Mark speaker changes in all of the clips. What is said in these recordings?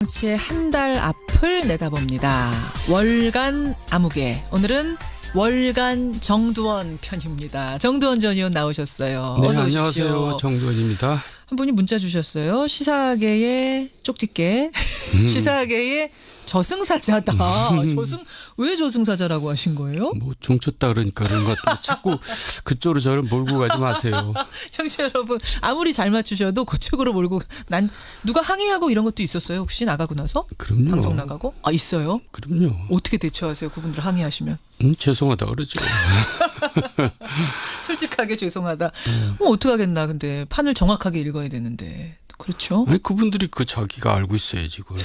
Speaker 1: 정치의 한 달 앞을 내다봅니다. 월간 아무개. 오늘은 월간 정두원 편입니다. 정두원 전 의원 나오셨어요.
Speaker 2: 네,
Speaker 1: 어서 오십시오.
Speaker 2: 안녕하세요. 정두원입니다.
Speaker 1: 한 분이 문자 주셨어요. 시사계의 쪽집게, 시사계의 저승사자다. 왜 저승사자라고 하신 거예요?
Speaker 2: 뭐 중쳤다 그러니까 그런 것 같은데 자꾸 그쪽으로 저를 몰고 가지 마세요.
Speaker 1: 형제 여러분, 아무리 잘 맞추셔도 그쪽으로 몰고 누가 항의하고 이런 것도 있었어요? 혹시 나가고 나서?
Speaker 2: 그럼요.
Speaker 1: 방송 나가고? 아, 있어요?
Speaker 2: 그럼요.
Speaker 1: 어떻게 대처하세요? 그분들 항의하시면?
Speaker 2: 죄송하다 그러죠.
Speaker 1: 솔직하게 죄송하다. 어떡하겠나. 근데 판을 정확하게 읽어야 되는데. 그렇죠?
Speaker 2: 아니 그분들이 자기가 알고 있어야지 그걸.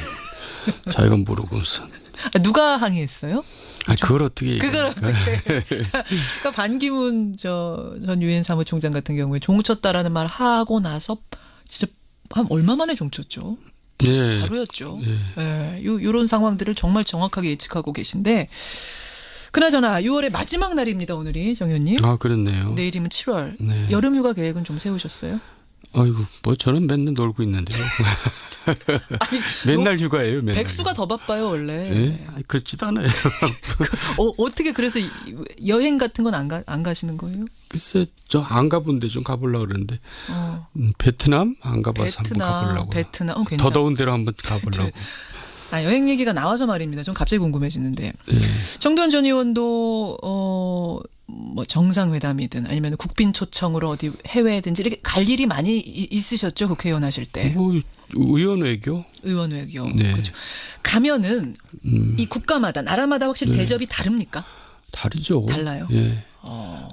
Speaker 2: 자기가 모르고서.
Speaker 1: 누가 항의했어요?
Speaker 2: 그걸 어떻게
Speaker 1: 그걸 어떻게. 그러니까 반기문 전 유엔 사무총장 같은 경우에 종쳤다라는 말 하고 나서 진짜 한 얼마 만에 종쳤죠?
Speaker 2: 네.
Speaker 1: 바로였죠. 네. 이런 상황들을 정말 정확하게 예측하고 계신데 그나저나 6월의 마지막 날입니다. 오늘이 정 의원님.
Speaker 2: 아 그렇네요.
Speaker 1: 내일이면 7월.
Speaker 2: 네.
Speaker 1: 여름휴가 계획은 좀 세우셨어요?
Speaker 2: 아이고 뭐 저는 맨날 놀고 있는데요.
Speaker 1: 아니,
Speaker 2: 맨날 휴가예요. 맨날.
Speaker 1: 백수가 더 바빠요 원래.
Speaker 2: 네? 그렇지도 않아요.
Speaker 1: 어떻게 그래서 여행 같은 건 안 가시는 거예요?
Speaker 2: 글쎄 저 안 가본 데 좀 가보려고 그러는데 베트남 안 가봐서 한번 가보려고.
Speaker 1: 베트남 괜찮아.
Speaker 2: 더 더운 데로 한번 가보려고.
Speaker 1: 여행 얘기가 나와서 말입니다. 좀 갑자기 궁금해지는데.
Speaker 2: 네.
Speaker 1: 정두원 전 의원도 뭐 정상회담이든 아니면 국빈 초청으로 어디 해외든지 이렇게 갈 일이 많이 있으셨죠? 국회의원 하실 때.
Speaker 2: 뭐 의원 외교?
Speaker 1: 의원 외교.
Speaker 2: 네.
Speaker 1: 그렇죠. 가면은 이 국가마다 나라마다 확실히
Speaker 2: 네.
Speaker 1: 대접이 다릅니까?
Speaker 2: 다르죠.
Speaker 1: 달라요?
Speaker 2: 예.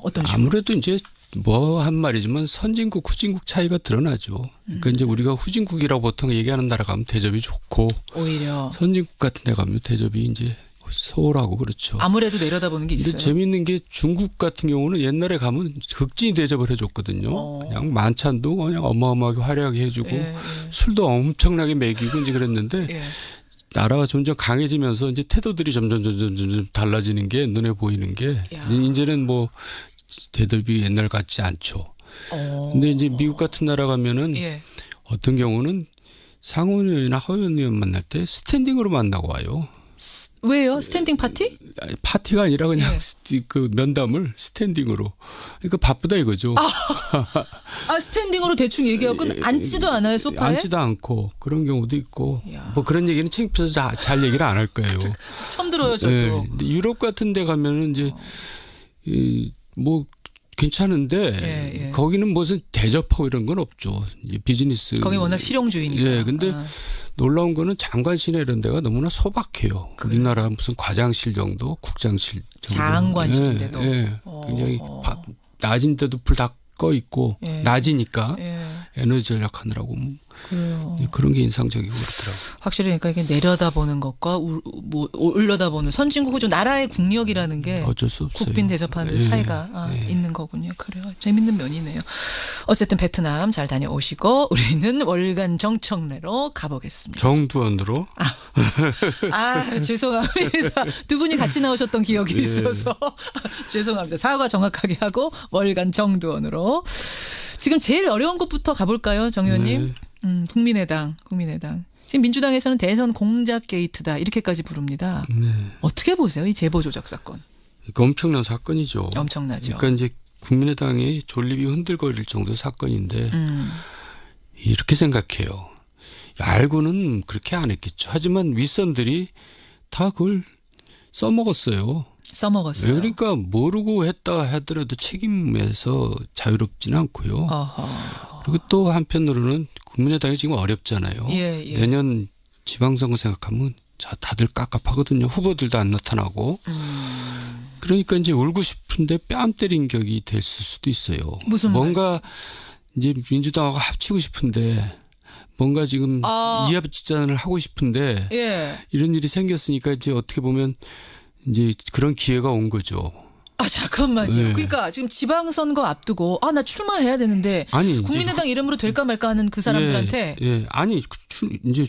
Speaker 1: 어떤 식으로?
Speaker 2: 아무래도 이제 뭐 한 말이지만 선진국 후진국 차이가 드러나죠. 그러니까 이제 우리가 후진국이라고 보통 얘기하는 나라 가면 대접이 좋고
Speaker 1: 오히려
Speaker 2: 선진국 같은 데 가면 대접이 이제 소홀하고 그렇죠.
Speaker 1: 아무래도 내려다보는 게 있어요.
Speaker 2: 근데 재밌는 게 중국 같은 경우는 옛날에 가면 극진히 대접을 해줬거든요. 그냥 만찬도 그냥 어마어마하게 화려하게 해주고 술도 엄청나게 먹이고 이제 그랬는데 나라가 점점 강해지면서 이제 태도들이 점점 달라지는 게 눈에 보이는 게 이제는 뭐 대접이 옛날 같지 않죠. 근데 이제 미국 같은 나라 가면은 어떤 경우는 상원의원이나 하원의원 만날 때 스탠딩으로 만나고 와요.
Speaker 1: 왜요? 스탠딩 파티?
Speaker 2: 파티가 아니라 그냥 그 면담을 스탠딩으로. 그러니까 바쁘다 이거죠.
Speaker 1: 스탠딩으로 대충 얘기하고 앉지도 않아요, 소파에?
Speaker 2: 앉지도 않고 그런 경우도 있고. 뭐 그런 얘기는 창피해서 잘 얘기를 안 할 거예요.
Speaker 1: 처음 들어요, 저도.
Speaker 2: 네. 유럽 같은 데 가면은 이제 뭐 괜찮은데 거기는 무슨 대접하고 이런 건 없죠. 비즈니스.
Speaker 1: 거기 워낙 실용주의니까.
Speaker 2: 예, 근데 놀라운 거는 장관실에 이런 데가 너무나 소박해요. 우리나라 무슨 과장실 정도, 국장실 정도.
Speaker 1: 장관실인데도.
Speaker 2: 굉장히 낮인데도 불 다 꺼 있고 낮이니까 에너지 절약하느라고 그런 게 인상적이고 그렇더라고요.
Speaker 1: 확실히 그러니까 이게 내려다보는 것과 뭐 올려다보는 선진국 호주 나라의 국력이라는 게
Speaker 2: 어쩔 수 없어요.
Speaker 1: 국빈 대접하는 차이가 있는 거군요. 그래요. 재밌는 면이네요. 어쨌든 베트남 잘 다녀오시고 우리는 월간 정청래로 가보겠습니다.
Speaker 2: 정두원으로.
Speaker 1: 죄송합니다. 두 분이 같이 나오셨던 기억이 있어서 죄송합니다. 사과 정확하게 하고 월간 정두원으로. 지금 제일 어려운 것부터 가볼까요, 정 의원님? 국민의당. 지금 민주당에서는 대선 공작 게이트다 이렇게까지 부릅니다. 어떻게 보세요, 이 제보 조작 사건?
Speaker 2: 이거 엄청난 사건이죠.
Speaker 1: 엄청나죠.
Speaker 2: 그러니까 이제 국민의당의 존립이 흔들거릴 정도의 사건인데 이렇게 생각해요. 알고는 그렇게 안 했겠죠. 하지만 윗선들이 다 그걸 써먹었어요. 그러니까 모르고 했다 하더라도 책임에서 자유롭지는 않고요. 그리고 또 한편으로는 국민의당이 지금 어렵잖아요. 내년 지방선거 생각하면 다들 깝깝하거든요. 후보들도 안 나타나고. 그러니까 이제 울고 싶은데 뺨 때린 격이 됐을 수도 있어요.
Speaker 1: 무슨
Speaker 2: 뭔가 이제 민주당하고 합치고 싶은데 뭔가 지금 이합집산을 하고 싶은데 이런 일이 생겼으니까 이제 어떻게 보면 이제 그런 기회가 온 거죠.
Speaker 1: 잠깐만요. 그러니까 지금 지방선거 앞두고 나 출마해야 되는데 국민의당 이름으로 될까 말까 하는 그 사람들한테
Speaker 2: 아니 이제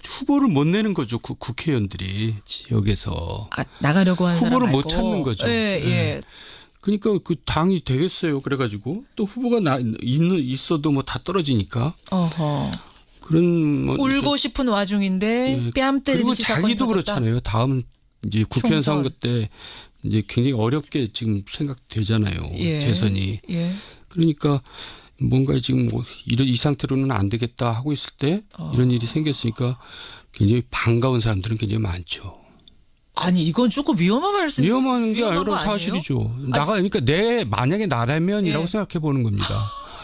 Speaker 2: 후보를 못 내는 거죠. 국회의원들이 지역에서
Speaker 1: 나가려고 하는
Speaker 2: 후보를
Speaker 1: 사람
Speaker 2: 못 찾는 거죠. 그러니까 그 당이 되겠어요. 그래가지고 또 후보가 있어도 뭐 다 떨어지니까. 그런 뭐
Speaker 1: 울고 싶은 와중인데
Speaker 2: 예.
Speaker 1: 뺨 때리듯이
Speaker 2: 그리고
Speaker 1: 사건이
Speaker 2: 자기도
Speaker 1: 터졌다.
Speaker 2: 그렇잖아요. 다음 이제 국회의원
Speaker 1: 총선.
Speaker 2: 선거 때 이제 굉장히 어렵게 지금 생각되잖아요.
Speaker 1: 예.
Speaker 2: 재선이.
Speaker 1: 예.
Speaker 2: 그러니까 뭔가 지금 뭐 이 상태로는 안 되겠다 하고 있을 때 이런 일이 생겼으니까 굉장히 반가운 사람들은 굉장히 많죠.
Speaker 1: 아니 이건 조금 위험한 말씀.
Speaker 2: 위험한 게
Speaker 1: 위험한 거
Speaker 2: 아니라
Speaker 1: 아니에요?
Speaker 2: 사실이죠. 그러니까 만약에 나라면이라고
Speaker 1: 예.
Speaker 2: 생각해 보는 겁니다.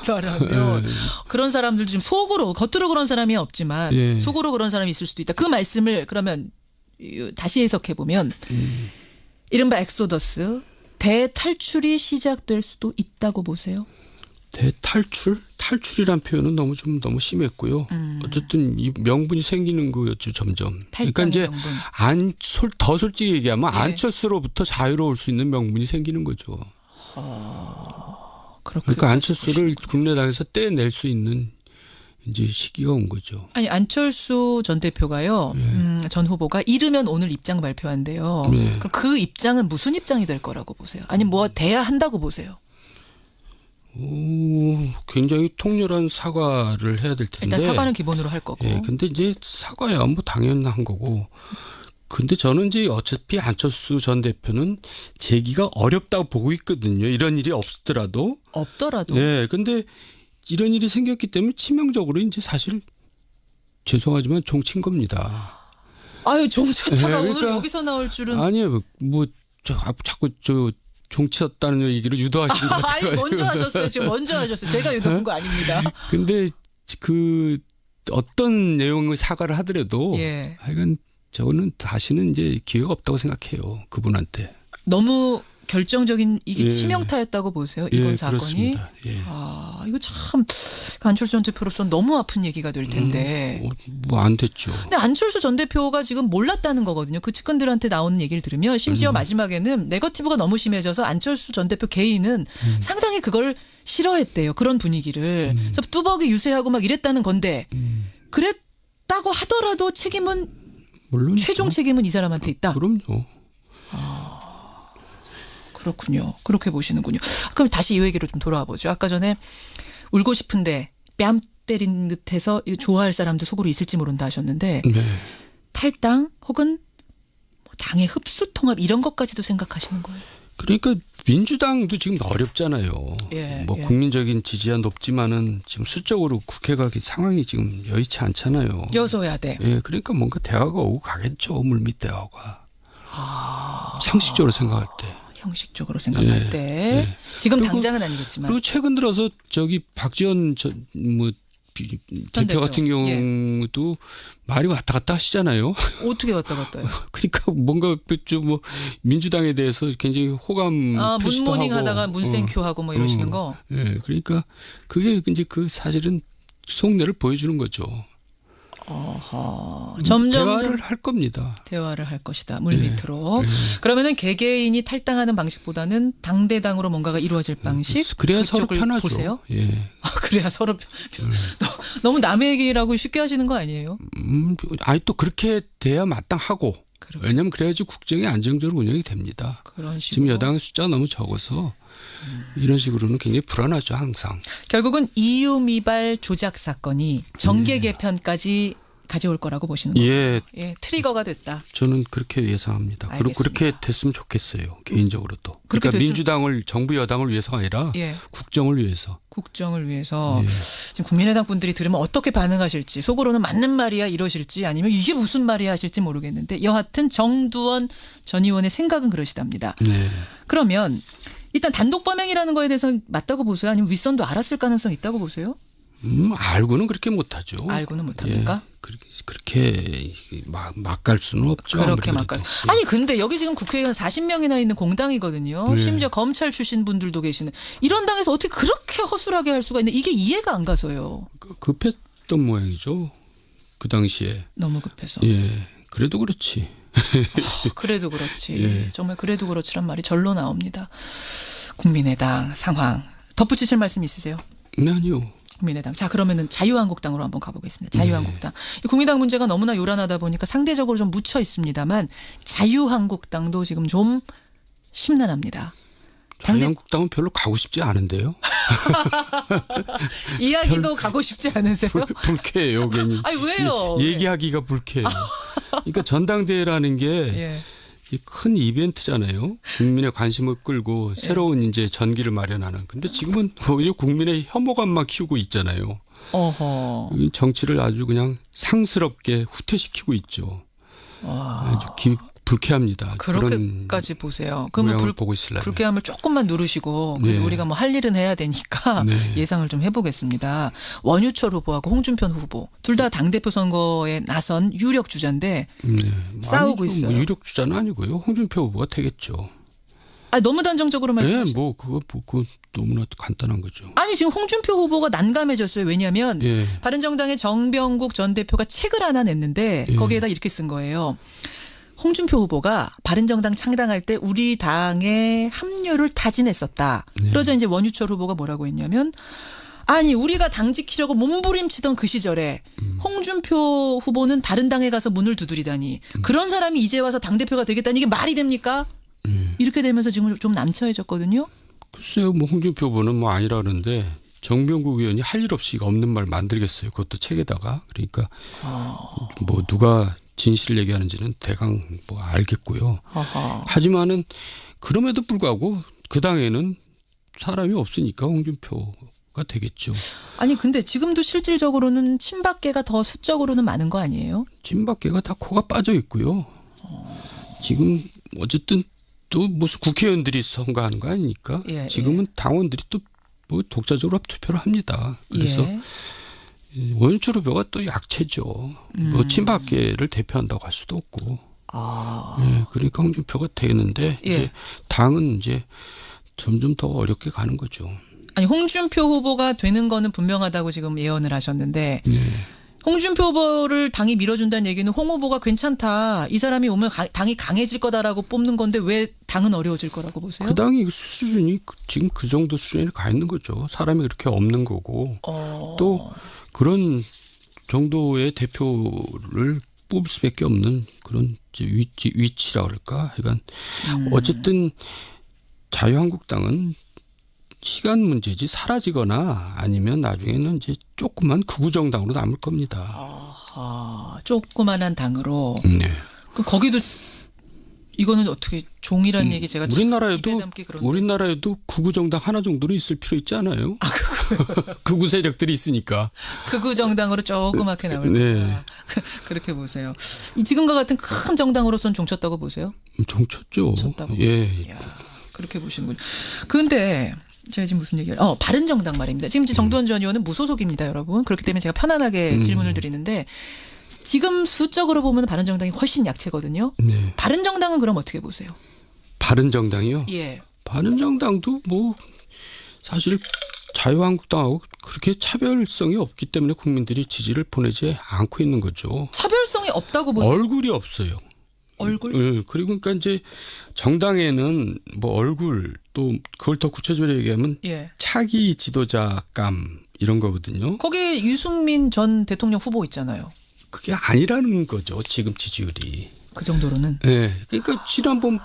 Speaker 1: 말하면 그런 사람들 좀 겉으로 그런 사람이 없지만
Speaker 2: 예.
Speaker 1: 속으로 그런 사람이 있을 수도 있다. 그 말씀을 그러면 다시 해석해 보면 이른바 엑소더스 대탈출이 시작될 수도 있다고 보세요.
Speaker 2: 탈출이란 표현은 너무 심했고요. 어쨌든 이 명분이 생기는 거였죠, 점점. 그러니까 이제
Speaker 1: 명분.
Speaker 2: 더 솔직히 얘기하면
Speaker 1: 예.
Speaker 2: 안철수로부터 자유로울 수 있는 명분이 생기는 거죠. 그러니까 안철수를 국민의당에서 떼낼 수 있는 이제 시기가 온 거죠.
Speaker 1: 아니 안철수 전 대표가요. 전 후보가 이르면 오늘 입장 발표한대요.
Speaker 2: 네.
Speaker 1: 그럼 그 입장은 무슨 입장이 될 거라고 보세요? 아니 뭐 돼야 한다고 보세요?
Speaker 2: 굉장히 통렬한 사과를 해야 될 텐데.
Speaker 1: 일단 사과는 기본으로 할 거고.
Speaker 2: 예, 근데 이제 사과야 뭐 당연한 거고. 근데 저는 이제 어차피 안철수 전 대표는 재기가 어렵다고 보고 있거든요. 이런 일이 없더라도. 네, 근데 이런 일이 생겼기 때문에 치명적으로 이제 사실 죄송하지만 종친 겁니다.
Speaker 1: 아유 종쳤다가
Speaker 2: 네,
Speaker 1: 오늘 여기서 나올 줄은.
Speaker 2: 아니요, 뭐 자꾸 종쳤다는 얘기를 유도하시는 것 같아요.
Speaker 1: 아니 먼저 하셨어요. 지금 먼저 하셨어요. 제가 유도한 거 아닙니다.
Speaker 2: 근데 그 어떤 내용의 사과를 하더라도
Speaker 1: 예.
Speaker 2: 하여간 저는 다시는 이제 기회가 없다고 생각해요. 그분한테.
Speaker 1: 너무 결정적인 이게
Speaker 2: 예.
Speaker 1: 치명타였다고 보세요. 이번
Speaker 2: 예,
Speaker 1: 사건이.
Speaker 2: 그렇습니다. 예.
Speaker 1: 아 이거 참 안철수 전 대표로서는 너무 아픈 얘기가 될 텐데.
Speaker 2: 뭐 안 됐죠.
Speaker 1: 근데 안철수 전 대표가 지금 몰랐다는 거거든요. 그 측근들한테 나오는 얘기를 들으면 심지어 마지막에는 네거티브가 너무 심해져서 안철수 전 대표 개인은 상당히 그걸 싫어했대요. 그런 분위기를. 그래서 뚜벅이 유세하고 막 이랬다는 건데 그랬다고 하더라도 책임은
Speaker 2: 물론
Speaker 1: 최종 책임은 이 사람한테 있다.
Speaker 2: 그럼요.
Speaker 1: 그렇군요. 그렇게 보시는군요. 그럼 다시 이 얘기로 좀 돌아와 보죠. 아까 전에 울고 싶은데 뺨 때린 듯해서 좋아할 사람도 속으로 있을지 모른다 하셨는데
Speaker 2: 네.
Speaker 1: 탈당 혹은 당의 흡수 통합 이런 것까지도 생각하시는 거예요?
Speaker 2: 그러니까 민주당도 지금 어렵잖아요.
Speaker 1: 예,
Speaker 2: 뭐
Speaker 1: 예.
Speaker 2: 국민적인 지지가 높지만은 지금 수적으로 국회가 상황이 지금 여의치 않잖아요.
Speaker 1: 여소야대.
Speaker 2: 예, 그러니까 뭔가 대화가 오고 가겠죠. 물밑 대화가. 상식적으로 생각할 때.
Speaker 1: 형식적으로 생각할
Speaker 2: 예,
Speaker 1: 때
Speaker 2: 예.
Speaker 1: 지금
Speaker 2: 그리고-
Speaker 1: 당장은 아니겠지만
Speaker 2: 그리고 최근 들어서 저기 박지원
Speaker 1: 전
Speaker 2: 대표
Speaker 1: 대표.
Speaker 2: 같은 경우도 말이 왔다 갔다 하시잖아요.
Speaker 1: 어떻게 왔다 갔다 해요?
Speaker 2: 그러니까 뭔가 좀 뭐 민주당에 대해서 굉장히 호감 표시도
Speaker 1: 문모닝
Speaker 2: 하고.
Speaker 1: 하다가 문생큐 하고 뭐 이러시는 거.
Speaker 2: 예, 그러니까 그게 이제 그 사실은 속내를 보여주는 거죠.
Speaker 1: 점점
Speaker 2: 대화를 할 겁니다.
Speaker 1: 대화를 할 것이다. 물밑으로.
Speaker 2: 예.
Speaker 1: 그러면은 개개인이 탈당하는 방식보다는 당대당으로 뭔가가 이루어질 방식.
Speaker 2: 그래야 서로
Speaker 1: 그쪽을
Speaker 2: 편하죠.
Speaker 1: 보세요.
Speaker 2: 예.
Speaker 1: 그래야 서로 너무 남의 얘기라고 쉽게 하시는 거 아니에요?
Speaker 2: 아니 또 그렇게 돼야 마땅하고.
Speaker 1: 그렇군요.
Speaker 2: 왜냐하면 그래야지 국정이 안정적으로 운영이 됩니다.
Speaker 1: 그런 식으로.
Speaker 2: 지금 여당의 숫자가 너무 적어서 이런 식으로는 굉장히 불안하죠 항상.
Speaker 1: 결국은 EU 미발 조작 사건이 정계 개편까지 가져올 거라고 보시는 거예요.
Speaker 2: 예,
Speaker 1: 예, 트리거가 됐다.
Speaker 2: 저는 그렇게 예상합니다. 그리고
Speaker 1: 알겠습니다.
Speaker 2: 그렇게 됐으면 좋겠어요. 개인적으로도.
Speaker 1: 그렇게
Speaker 2: 그러니까
Speaker 1: 됐으면-
Speaker 2: 민주당을 정부 여당을 위해서가 아니라
Speaker 1: 예.
Speaker 2: 국정을 위해서.
Speaker 1: 국정을 위해서
Speaker 2: 예.
Speaker 1: 지금 국민의당 분들이 들으면 어떻게 반응하실지 속으로는 맞는 말이야 이러실지 아니면 이게 무슨 말이야 하실지 모르겠는데 여하튼 정두원 전 의원의 생각은 그러시답니다.
Speaker 2: 네.
Speaker 1: 그러면 일단 단독 범행이라는 거에 대해서는 맞다고 보세요? 아니면 윗선도 알았을 가능성이 있다고 보세요?
Speaker 2: 알고는 그렇게 못하죠.
Speaker 1: 알고는 못합니까?
Speaker 2: 예. 그렇게 막 갈 수는 없죠.
Speaker 1: 그렇게
Speaker 2: 아무래도.
Speaker 1: 막 가.
Speaker 2: 예.
Speaker 1: 아니 근데 여기 지금 국회의원 40명이나 있는 공당이거든요.
Speaker 2: 네.
Speaker 1: 심지어 검찰 출신 분들도 계시는 이런 당에서 어떻게 그렇게 허술하게 할 수가 있는 이게 이해가 안 가서요.
Speaker 2: 급했던 모양이죠. 그 당시에.
Speaker 1: 너무 급해서.
Speaker 2: 예. 그래도 그렇지.
Speaker 1: 그래도 그렇지.
Speaker 2: 예.
Speaker 1: 정말 그래도 그렇지란 말이 절로 나옵니다. 국민의당 상황. 덧붙이실 말씀 있으세요?
Speaker 2: 아니요.
Speaker 1: 국민의당. 자 그러면은 자유한국당으로 한번 가보겠습니다. 자유한국당. 이 국민당 문제가 너무나 요란하다 보니까 상대적으로 좀 묻혀 있습니다만 자유한국당도 지금 좀 심란합니다.
Speaker 2: 자유한국당은 별로 가고 싶지 않은데요.
Speaker 1: 이야기도 가고 싶지 않으세요?
Speaker 2: 불쾌해요, 괜히.
Speaker 1: 아니 왜요?
Speaker 2: 얘기하기가 불쾌해요. 그러니까 전당대회라는 게
Speaker 1: 예.
Speaker 2: 큰 이벤트잖아요. 국민의 관심을 끌고 새로운 이제 전기를 마련하는. 근데 지금은 오히려 국민의 혐오감만 키우고 있잖아요.
Speaker 1: 어허.
Speaker 2: 정치를 아주 그냥 상스럽게 후퇴시키고 있죠. 아주 불쾌합니다.
Speaker 1: 그렇게까지 보세요.
Speaker 2: 그러면
Speaker 1: 그러면
Speaker 2: 보고 있으려면.
Speaker 1: 불쾌함을 조금만 누르시고
Speaker 2: 네.
Speaker 1: 우리가 뭐 할 일은 해야 되니까
Speaker 2: 네.
Speaker 1: 예상을 좀 해보겠습니다. 원유철 후보하고 홍준표 후보 둘 다 당대표 선거에 나선 유력 주자인데 싸우고
Speaker 2: 아니죠.
Speaker 1: 있어요.
Speaker 2: 뭐 유력 주자는 아니고요. 홍준표 후보가 되겠죠.
Speaker 1: 아, 너무 단정적으로 말씀하시죠.
Speaker 2: 네, 뭐 그거 너무나 간단한 거죠.
Speaker 1: 아니 지금 홍준표 후보가 난감해졌어요. 왜냐하면
Speaker 2: 예.
Speaker 1: 바른정당의 정병국 전 대표가 책을 하나 냈는데
Speaker 2: 예.
Speaker 1: 거기에다 이렇게 쓴 거예요. 홍준표 후보가 바른정당 창당할 때 우리 당의 합류를 타진했었다. 그러자 이제 원유철 후보가 뭐라고 했냐면 아니 우리가 당 지키려고 몸부림치던 그 시절에 홍준표 후보는 다른 당에 가서 문을 두드리다니 그런 사람이 이제 와서 당대표가 되겠다니 이게 말이 됩니까? 이렇게 되면서 지금 좀 남처해졌거든요.
Speaker 2: 글쎄요, 뭐 홍준표 후보는 뭐 아니라 그러는데 정병국 의원이 할 일 없이 없는 말 만들겠어요. 그것도 책에다가. 그러니까 뭐 누가 진실을 얘기하는지는 대강 뭐 알겠고요.
Speaker 1: 어허.
Speaker 2: 하지만은 그럼에도 불구하고 그 당에는 사람이 없으니까 홍준표가 되겠죠.
Speaker 1: 아니 근데 지금도 실질적으로는 친박계가 더 수적으로는 많은 거 아니에요?
Speaker 2: 친박계가 다 코가 빠져 있고요. 지금 어쨌든 또 무슨 국회의원들이 선거하는 거 아닙니까?
Speaker 1: 예,
Speaker 2: 지금은 당원들이 또 뭐 독자적으로 투표를 합니다. 그래서
Speaker 1: 예.
Speaker 2: 원유철 후보가 또 약체죠. 뭐 친박계를 대표한다고 할 수도 없고. 예, 그러니까 홍준표가 되는데
Speaker 1: 예.
Speaker 2: 이제 당은 이제 점점 더 어렵게 가는 거죠.
Speaker 1: 아니 홍준표 후보가 되는 거는 분명하다고 지금 예언을 하셨는데
Speaker 2: 네.
Speaker 1: 홍준표 후보를 당이 밀어준다는 얘기는 홍 후보가 괜찮다. 이 사람이 오면 당이 강해질 거다라고 뽑는 건데 왜 당은 어려워질 거라고 보세요?
Speaker 2: 그 당이 수준이 지금 그 정도 수준에 가 있는 거죠. 사람이 그렇게 없는 거고 또 그런 정도의 대표를 뽑을 수밖에 없는 그런 위치라 그럴까. 그러니까 어쨌든 자유한국당은 시간 문제지 사라지거나 아니면 나중에는 이제 조그만 극우정당으로 남을 겁니다.
Speaker 1: 아하, 조그만한 당으로.
Speaker 2: 네.
Speaker 1: 그럼 거기도 이거는 어떻게 종이란 얘기 제가
Speaker 2: 우리나라에도 극우정당 하나 정도는 있을 필요 있지 않아요?
Speaker 1: 아,
Speaker 2: 극우 세력들이 있으니까.
Speaker 1: 극우 정당으로 조그맣게 나올
Speaker 2: 네.
Speaker 1: 거다. 그렇게 보세요. 이 지금과 같은 큰 정당으로서는 종쳤다고 보세요?
Speaker 2: 종쳤죠.
Speaker 1: 쳤다고.
Speaker 2: 예.
Speaker 1: 이야, 그렇게 보시는군요. 그런데 제가 지금 무슨 얘기를 바른정당 말입니다. 지금 이제 정두원 전 의원은 무소속입니다, 여러분. 그렇기 때문에 제가 편안하게 질문을 드리는데 지금 수적으로 보면 바른정당이 훨씬 약체거든요.
Speaker 2: 네.
Speaker 1: 바른정당은 그럼 어떻게 보세요?
Speaker 2: 바른정당이요?
Speaker 1: 예.
Speaker 2: 바른정당도 뭐 사실 자유한국당하고 그렇게 차별성이 없기 때문에 국민들이 지지를 보내지 않고 있는 거죠.
Speaker 1: 차별성이 없다고 보세요?
Speaker 2: 얼굴이 없어요.
Speaker 1: 얼굴?
Speaker 2: 그리고 그러니까 이제 정당에는 뭐 얼굴 또 그걸 더 구체적으로 얘기하면
Speaker 1: 예.
Speaker 2: 차기 지도자감 이런 거거든요.
Speaker 1: 거기 유승민 전 대통령 후보 있잖아요.
Speaker 2: 그게 아니라는 거죠. 지금 지지율이.
Speaker 1: 그 정도로는.
Speaker 2: 네. 그러니까 지난번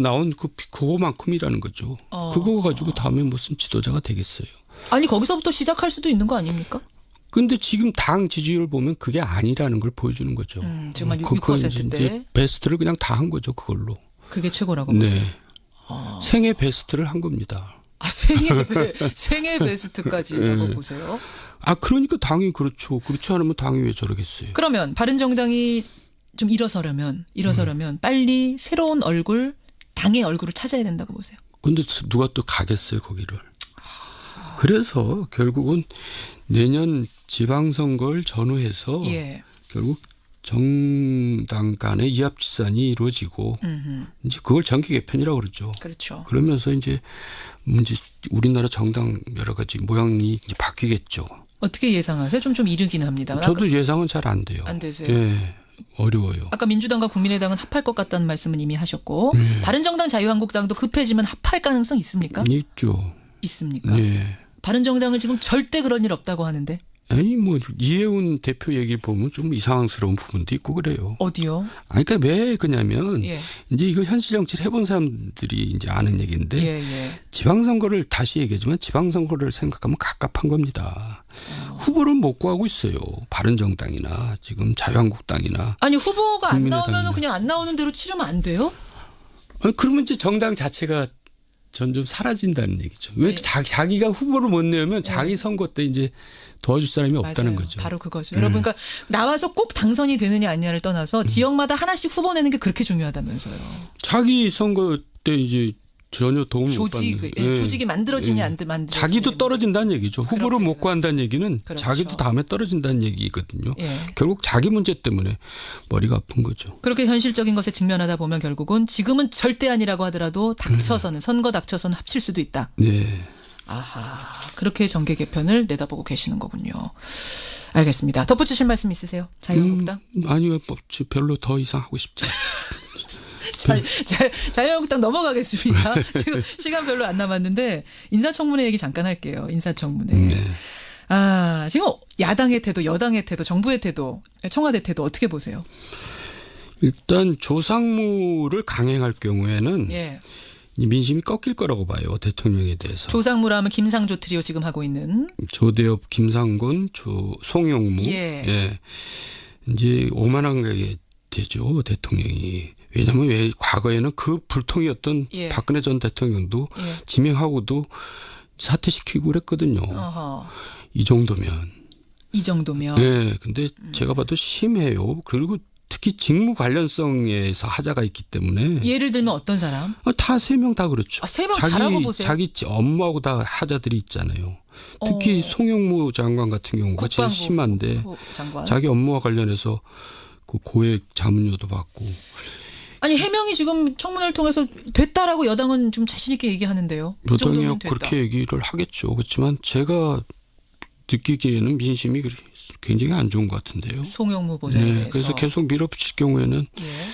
Speaker 2: 나온 그거만큼이라는 거죠. 그거 가지고 다음에 무슨 지도자가 되겠어요.
Speaker 1: 아니 거기서부터 시작할 수도 있는 거 아닙니까?
Speaker 2: 근데 지금 당 지지율 보면 그게 아니라는 걸 보여주는 거죠.
Speaker 1: 지금 한 6%대.
Speaker 2: 베스트를 그냥 다 한 거죠. 그걸로.
Speaker 1: 그게 최고라고 보세요.
Speaker 2: 네. 생애 베스트를 한 겁니다.
Speaker 1: 아, 생애 베스트까지라고 보세요.
Speaker 2: 아, 그러니까 당이 그렇죠. 그렇지 않으면 당이 왜 저러겠어요.
Speaker 1: 그러면 바른정당이 좀 일어서려면 빨리 새로운 얼굴, 당의 얼굴을 찾아야 된다고 보세요.
Speaker 2: 근데 누가 또 가겠어요, 거기를. 그래서 결국은 내년 지방선거를 전후해서
Speaker 1: 예.
Speaker 2: 결국 정당 간의 이합집산이 이루어지고 이제 그걸 정기 개편이라고 그러죠.
Speaker 1: 그렇죠.
Speaker 2: 그러면서 이제 우리나라 정당 여러 가지 모양이 이제 바뀌겠죠.
Speaker 1: 어떻게 예상하세요? 좀 이르긴 합니다.
Speaker 2: 저도 예상은 잘 안 돼요.
Speaker 1: 안 되세요?
Speaker 2: 예, 어려워요.
Speaker 1: 아까 민주당과 국민의당은 합할 것 같다는 말씀은 이미 하셨고 바른정당 자유한국당도 급해지면 합할 가능성 있습니까?
Speaker 2: 있죠.
Speaker 1: 있습니까?
Speaker 2: 예.
Speaker 1: 바른정당은 지금 절대 그런 일 없다고 하는데.
Speaker 2: 아니 뭐 이해운 대표 얘기 보면 좀 이상스러운 부분도 있고 그래요.
Speaker 1: 어디요?
Speaker 2: 아니 그러니까 왜 그냐면
Speaker 1: 예.
Speaker 2: 이제 이거 현실 정치를 해본 사람들이 이제 아는 얘기인데
Speaker 1: 예.
Speaker 2: 지방선거를 다시 얘기하지만 지방선거를 생각하면 갑갑한 겁니다. 후보를 못 구하고 있어요. 바른정당이나 지금 자유한국당이나.
Speaker 1: 아니 후보가 안 나오면
Speaker 2: 국민의당이나.
Speaker 1: 그냥 안 나오는 대로 치르면 안 돼요?
Speaker 2: 아니, 그러면 이제 정당 자체가 점점 사라진다는 얘기죠. 왜 자기가 후보를 못 내면 자기 선거 때 이제 도와줄 사람이 없다는
Speaker 1: 맞아요.
Speaker 2: 거죠.
Speaker 1: 바로 그거죠. 여러분, 그러니까 나와서 꼭 당선이 되느냐 아니냐를 떠나서 지역마다 하나씩 후보 내는 게 그렇게 중요하다면서요.
Speaker 2: 자기 선거 때 이제 전혀 도움을 못 받는.
Speaker 1: 조직이 만들어지냐 안 만들어지냐.
Speaker 2: 자기도 떨어진다는 얘기죠. 후보를 못 구한다는 얘기는
Speaker 1: 그렇죠.
Speaker 2: 자기도 다음에 떨어진다는 얘기거든요.
Speaker 1: 예.
Speaker 2: 결국 자기 문제 때문에 머리가 아픈 거죠.
Speaker 1: 그렇게 현실적인 것에 직면하다 보면 결국은 지금은 절대 아니라고 하더라도 닥쳐서는 선거 닥쳐서는 합칠 수도 있다.
Speaker 2: 네.
Speaker 1: 아하, 그렇게 정계 개편을 내다보고 계시는 거군요. 알겠습니다. 덧붙이실 말씀 있으세요? 자유한국당?
Speaker 2: 아니요. 별로 더 이상 하고 싶지 않아요.
Speaker 1: 자유한국당 넘어가겠습니다. 지금 시간 별로 안 남았는데 인사청문회 얘기 잠깐 할게요. 인사청문회.
Speaker 2: 네.
Speaker 1: 아, 지금 야당의 태도, 여당의 태도, 정부의 태도, 청와대 태도 어떻게 보세요?
Speaker 2: 일단 조상무를 강행할 경우에는
Speaker 1: 예.
Speaker 2: 민심이 꺾일 거라고 봐요. 대통령에 대해서.
Speaker 1: 조상무라 하면 김상조 트리오 지금 하고 있는.
Speaker 2: 조대엽, 김상곤, 송영무.
Speaker 1: 예.
Speaker 2: 이제 오만하게 되죠. 대통령이. 왜냐하면 왜 과거에는 그 불통이었던
Speaker 1: 예.
Speaker 2: 박근혜 전 대통령도
Speaker 1: 예.
Speaker 2: 지명하고도 사퇴시키고 그랬거든요.
Speaker 1: 어허.
Speaker 2: 이 정도면.
Speaker 1: 이 정도면.
Speaker 2: 네. 근데 제가 봐도 심해요. 그리고 특히 직무 관련성에서 하자가 있기 때문에.
Speaker 1: 예를 들면 어떤 사람?
Speaker 2: 다 3명 다 그렇죠.
Speaker 1: 아, 3명 다라고 보세요?
Speaker 2: 자기 업무하고 다 하자들이 있잖아요. 특히 송영무 장관 같은 경우가 제일 심한데
Speaker 1: 장관.
Speaker 2: 자기 업무와 관련해서 그 고액 자문료도 받고.
Speaker 1: 아니 해명이 지금 청문회를 통해서 됐다라고 여당은 좀 자신 있게 얘기하는데요. 그
Speaker 2: 여당이
Speaker 1: 정도면 됐다.
Speaker 2: 그렇게 얘기를 하겠죠. 그렇지만 제가 느끼기에는 민심이 굉장히 안 좋은 것 같은데요.
Speaker 1: 송영무 보좌에
Speaker 2: 네,
Speaker 1: 대해서.
Speaker 2: 그래서 계속 밀어붙일 경우에는
Speaker 1: 예.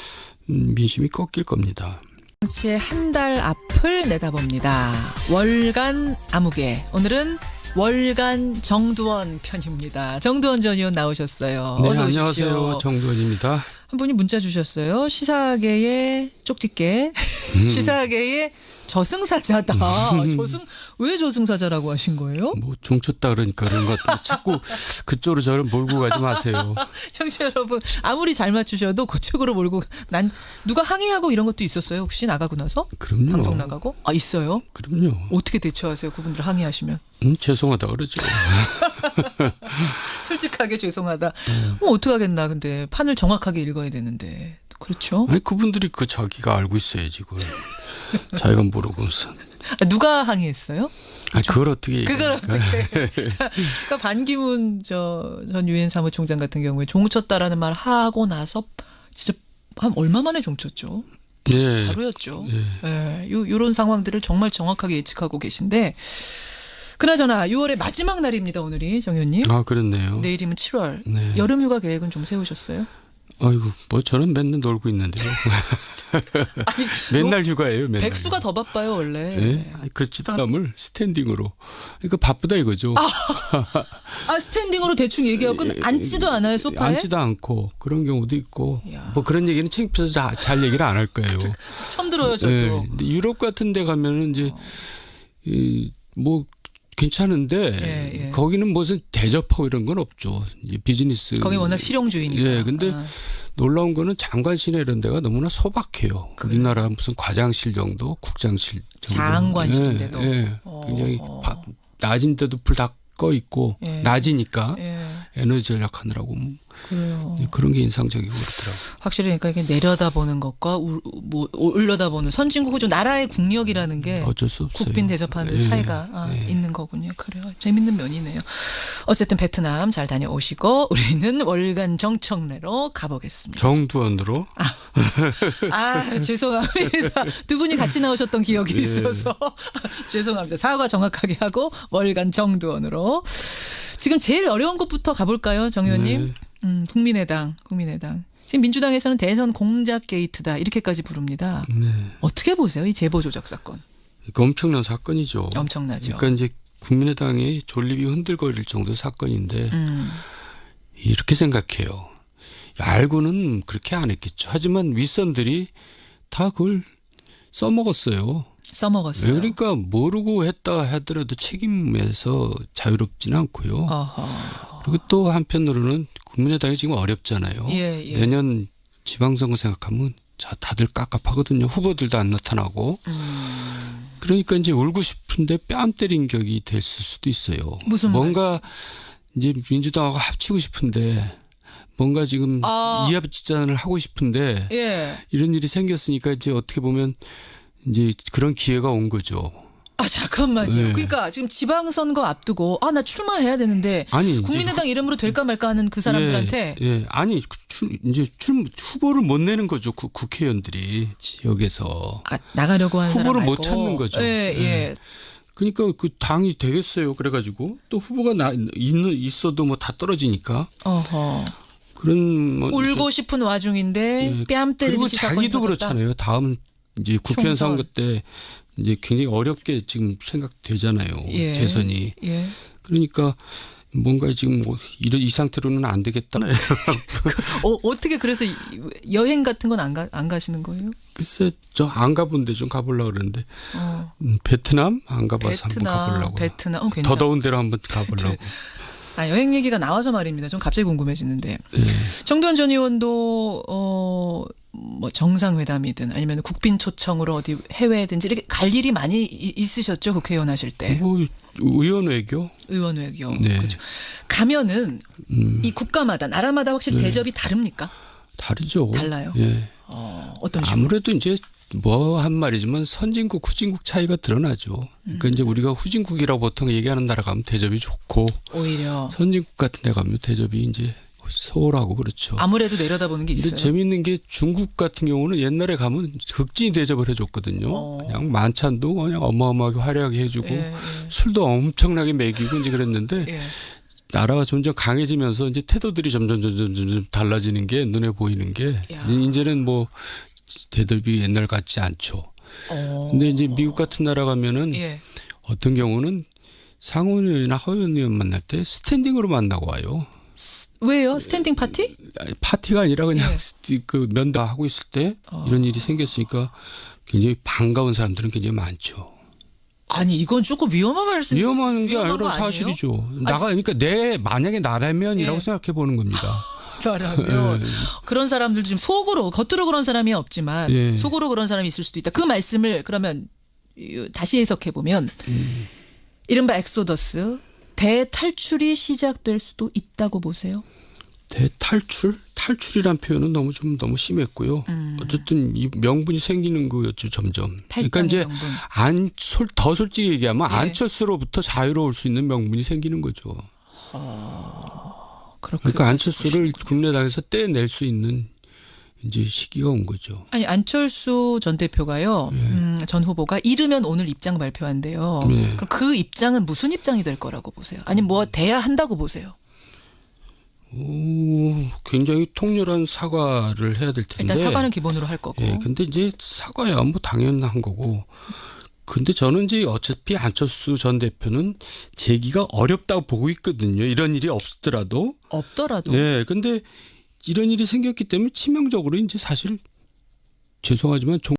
Speaker 2: 민심이 꺾일 겁니다.
Speaker 1: 정치의 한 달 앞을 내다봅니다. 월간 아무개. 오늘은 월간 정두원 편입니다. 정두원 전 의원 나오셨어요.
Speaker 2: 네,
Speaker 1: 어서 오십시오.
Speaker 2: 안녕하세요. 정두원입니다.
Speaker 1: 한 분이 문자 주셨어요. 시사계의 쪽집게, 시사계의 저승사자다. 왜 저승사자라고 하신 거예요?
Speaker 2: 뭐 중쳤다 그러니까 그런 것 같은데 자꾸 그쪽으로 저를 몰고 가지 마세요.
Speaker 1: 형제 여러분 아무리 잘 맞추셔도 그쪽으로 몰고 누가 항의하고 이런 것도 있었어요? 혹시 나가고 나서?
Speaker 2: 그럼요.
Speaker 1: 방송 나가고? 아 있어요?
Speaker 2: 그럼요.
Speaker 1: 어떻게 대처하세요? 그분들 항의하시면?
Speaker 2: 죄송하다 그러죠.
Speaker 1: 솔직하게 죄송하다. 어떻게 하겠나. 근데 판을 정확하게 읽어야 되는데. 그렇죠?
Speaker 2: 아니 그분들이 자기가 알고 있어야지 그걸. 자기가 모르고서.
Speaker 1: 누가 항의했어요?
Speaker 2: 그걸 어떻게
Speaker 1: 그걸 어떻게. 그러니까 반기문 전 유엔 사무총장 같은 경우에 종쳤다라는 말 하고 나서 진짜 한 얼마 만에 종쳤죠?
Speaker 2: 네.
Speaker 1: 바로였죠. 네. 이런 상황들을 정말 정확하게 예측하고 계신데 그나저나 6월의 마지막 날입니다. 오늘이 정 의원님.
Speaker 2: 아 그렇네요.
Speaker 1: 내일이면 7월.
Speaker 2: 네.
Speaker 1: 여름휴가 계획은 좀 세우셨어요?
Speaker 2: 아이고 뭐 저는 맨날 놀고 있는데요.
Speaker 1: 아니,
Speaker 2: 맨날 휴가예요. 맨날.
Speaker 1: 백수가 더 바빠요 원래.
Speaker 2: 네. 그렇지도 않으면 스탠딩으로. 그러니까 바쁘다 이거죠.
Speaker 1: 스탠딩으로 대충 얘기하고 앉지도 않아요 소파에?
Speaker 2: 앉지도 않고 그런 경우도 있고.
Speaker 1: 이야.
Speaker 2: 뭐 그런 얘기는 창피해서 잘 얘기를 안 할 거예요.
Speaker 1: 처음 들어요 저도.
Speaker 2: 네. 근데 유럽 같은 데 가면은 이제 뭐 괜찮은데
Speaker 1: 예.
Speaker 2: 거기는 무슨 대접하고 이런 건 없죠. 비즈니스.
Speaker 1: 거기 워낙 실용주의니까.
Speaker 2: 예, 근데 놀라운 거는 장관실에 이런 데가 너무나 소박해요. 우리나라 무슨 과장실 정도, 국장실 정도.
Speaker 1: 장관실인데도.
Speaker 2: 굉장히 낮인데도 불 다 꺼 있고 낮이니까 에너지 절약하느라고
Speaker 1: 그래요.
Speaker 2: 그런 게 인상적이고 그렇더라고요.
Speaker 1: 확실히 그러니까 이게 내려다보는 것과 뭐 올려다보는 선진국 좀 나라의 국력이라는 게
Speaker 2: 어쩔 수 없어요.
Speaker 1: 국빈 대접하는 차이가 있는 거군요. 그래요. 재밌는 면이네요. 어쨌든 베트남 잘 다녀오시고 우리는 월간 정청래로 가보겠습니다.
Speaker 2: 정두원으로.
Speaker 1: 죄송합니다. 두 분이 같이 나오셨던 기억이 있어서 죄송합니다. 사과 정확하게 하고 월간 정두원으로. 지금 제일 어려운 것부터 가볼까요, 정 의원님? 국민의당. 지금 민주당에서는 대선 공작 게이트다 이렇게까지 부릅니다.
Speaker 2: 네.
Speaker 1: 어떻게 보세요, 이 제보 조작 사건?
Speaker 2: 엄청난 사건이죠.
Speaker 1: 엄청나죠.
Speaker 2: 그러니까 이제 국민의당의 존립이 흔들거릴 정도의 사건인데 이렇게 생각해요. 알고는 그렇게 안 했겠죠. 하지만 윗선들이 다 그걸 써먹었어요.
Speaker 1: 써먹었어요.
Speaker 2: 그러니까 모르고 했다 하더라도 책임에서 자유롭지는 않고요.
Speaker 1: 어허.
Speaker 2: 그리고 또 한편으로는 국민의당이 지금 어렵잖아요.
Speaker 1: 예, 예.
Speaker 2: 내년 지방선거 생각하면 다들 깝깝하거든요. 후보들도 안 나타나고. 그러니까 이제 울고 싶은데 뺨 때린 격이 됐을 수도 있어요.
Speaker 1: 무슨
Speaker 2: 뭔가 이제 민주당하고 합치고 싶은데 뭔가 지금 이합집산을 하고 싶은데
Speaker 1: 예.
Speaker 2: 이런 일이 생겼으니까 이제 어떻게 보면 이제 그런 기회가 온 거죠.
Speaker 1: 아 잠깐만요.
Speaker 2: 네.
Speaker 1: 그러니까 지금 지방선거 앞두고 나 출마해야 되는데
Speaker 2: 아니,
Speaker 1: 국민의당 이름으로 될까 말까 하는 그 사람들한테
Speaker 2: 아니 이제 후보를 못 내는 거죠. 국회의원들이 지역에서
Speaker 1: 나가려고 하는
Speaker 2: 후보를
Speaker 1: 사람
Speaker 2: 못
Speaker 1: 말고.
Speaker 2: 찾는 거죠.
Speaker 1: 예.
Speaker 2: 그러니까 그 당이 되겠어요. 그래가지고 또 후보가 있어도 뭐 다 떨어지니까.
Speaker 1: 어허.
Speaker 2: 그런 뭐
Speaker 1: 울고 싶은 와중인데 뺨
Speaker 2: 그리고
Speaker 1: 때리듯이 사건이
Speaker 2: 자기도
Speaker 1: 터졌다.
Speaker 2: 그렇잖아요. 다음 이제 국회의원
Speaker 1: 총선.
Speaker 2: 선거 때 이제 굉장히 어렵게 지금 생각되잖아요.
Speaker 1: 예.
Speaker 2: 재선이.
Speaker 1: 예.
Speaker 2: 그러니까 뭔가 지금 뭐 이 상태로는 안 되겠다.
Speaker 1: 어떻게 그래서 여행 같은 건 안 가시는 거예요?
Speaker 2: 글쎄 저 안 가본데 좀 가보려고 그러는데 베트남 안 가봐서 한번 가보려고.
Speaker 1: 베트남 괜찮아.
Speaker 2: 더 더운 데로 한번 가보려고.
Speaker 1: 여행 얘기가 나와서 말입니다. 좀 갑자기 궁금해지는데. 정두원 전 의원도 뭐 정상회담이든 아니면 국빈 초청으로 어디 해외든지 이렇게 갈 일이 많이 있으셨죠? 국회의원 하실 때.
Speaker 2: 뭐 의원 외교.
Speaker 1: 의원 외교.
Speaker 2: 네.
Speaker 1: 그렇죠. 가면은 이 국가마다 나라마다 확실히 대접이 다릅니까?
Speaker 2: 다르죠.
Speaker 1: 달라요?
Speaker 2: 예.
Speaker 1: 어떤 식으로?
Speaker 2: 아무래도 이제 뭐 한 말이지만 선진국 후진국 차이가 드러나죠. 그러니까 이제 우리가 후진국이라고 보통 얘기하는 나라 가면 대접이 좋고
Speaker 1: 오히려
Speaker 2: 선진국 같은 데 가면 대접이 이제 소홀하고 그렇죠.
Speaker 1: 아무래도 내려다보는 게 있어요.
Speaker 2: 근데 재미있는 게 중국 같은 경우는 옛날에 가면 극진히 대접을 해줬거든요. 그냥 만찬도 그냥 어마어마하게 화려하게 해주고 술도 엄청나게 먹이고 이제 그랬는데 나라가 점점 강해지면서 이제 태도들이 점점 달라지는 게 눈에 보이는 게 이제는 뭐 대접이 옛날 같지 않죠. 근데 이제 미국 같은 나라 가면은 어떤 경우는 상원의원이나 하원의원 만날 때 스탠딩으로 만나고 와요.
Speaker 1: 왜요? 스탠딩 파티?
Speaker 2: 파티가 아니라 그냥 그 면담하고 있을 때 이런 일이 생겼으니까 굉장히 반가운 사람들은 굉장히 많죠.
Speaker 1: 아니 이건 조금 위험한 말씀.
Speaker 2: 위험한 게 아니라
Speaker 1: 거
Speaker 2: 사실이죠. 그러니까 만약에 나라면이라고 생각해 보는 겁니다.
Speaker 1: 나라면 그런 사람들도 좀 속으로 겉으로 그런 사람이 없지만 속으로 그런 사람이 있을 수도 있다. 그 말씀을 그러면 다시 해석해 보면 이른바 엑소더스 대탈출이 시작될 수도 있다고 보세요.
Speaker 2: 대탈출? 탈출이란 표현은 너무 심했고요. 어쨌든 이 명분이 생기는 거였죠, 점점. 그러니까 이제 더 솔직히 얘기하면 안철수로부터 자유로울 수 있는 명분이 생기는 거죠. 그러니까 안철수를 국민의당에서 떼낼 수 있는 이제 시기가 온 거죠.
Speaker 1: 아니 안철수 전 대표가요. 전 후보가 이르면 오늘 입장 발표한대요. 그럼 그 입장은 무슨 입장이 될 거라고 보세요? 아니 뭐 돼야 한다고 보세요?
Speaker 2: 굉장히 통렬한 사과를 해야 될 텐데.
Speaker 1: 일단 사과는 기본으로 할 거고.
Speaker 2: 근데 이제 사과야 뭐 당연한 거고. 근데 저는 이제 어차피 안철수 전 대표는 재기가 어렵다고 보고 있거든요. 이런 일이 없더라도. 네. 근데 이런 일이 생겼기 때문에 치명적으로 이제 사실 죄송하지만